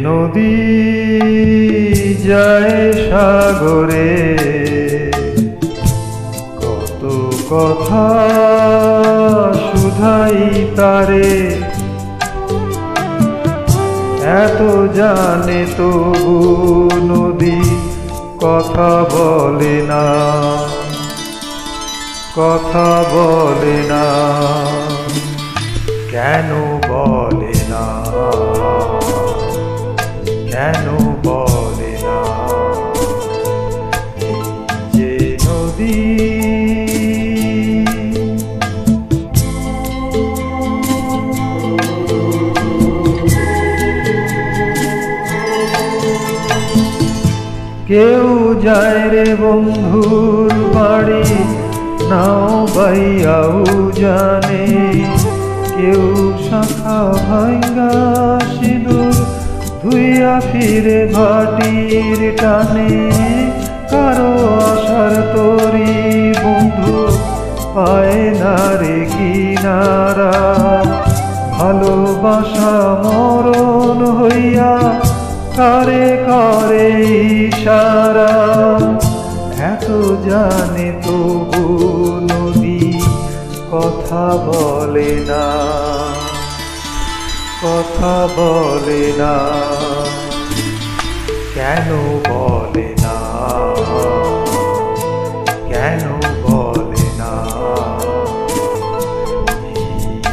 নদী যায় সাগরে, কত কথা শুধাই তারে, এত জানে তবু নদী কথা বলে না, কথা বলে না। কেন বলে না, কেন বলে না? যে নদী কেউ যায় রে বন্ধুর বাড়ি, নাও বাইয়াও জানে, কেউ শাখা ভাঙ্গা সিঁদুর ধুইয়া ফিরে ভাটির টানে। কারো আশার তরি বন্ধু পায় না রে কিনারা, ভালোবাসা মরণ হইয়া কারে করে ইশারা। এত জানে তবু নদী কথা বলে না, কথা বলে না। কেন বলে না, কেন বলে না?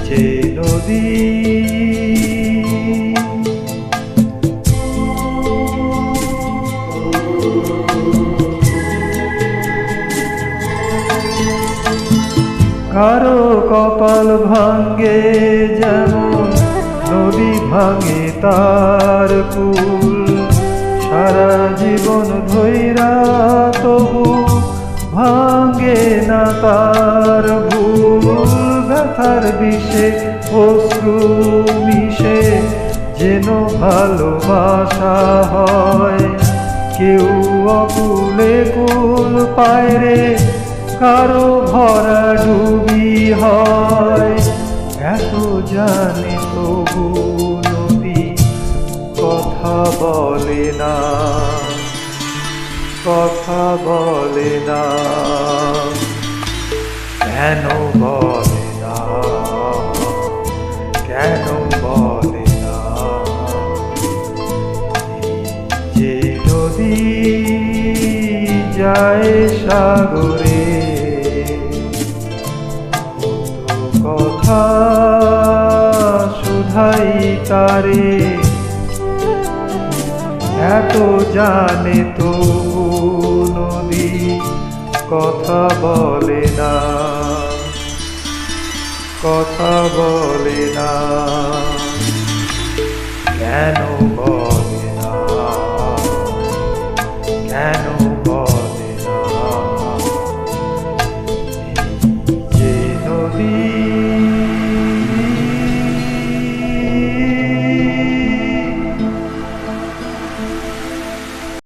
যে নদী কারো কপাল ভাঙ্গে যেমন নদী ভাঙে তার কুল, সারা জীবন ধৈরা তবু ভাঙ্গে না তার ভুল। ব্যথার বিষে অশ্রু মিশে যেন ভালোবাসা হয়, কেউ অকুলে কুল পায় রে, কারো ভরা ডুবি হয়। এত জানে তবু নদী কথা বলে না, কথা বলে না। কেন বলে না, কেন বলে না? যে নদী যায় সাগরে, কথা শুধাই তারে, এত জানে তবু নদী কথা বলে না, কথা বলে না। কেন বলে না, কেন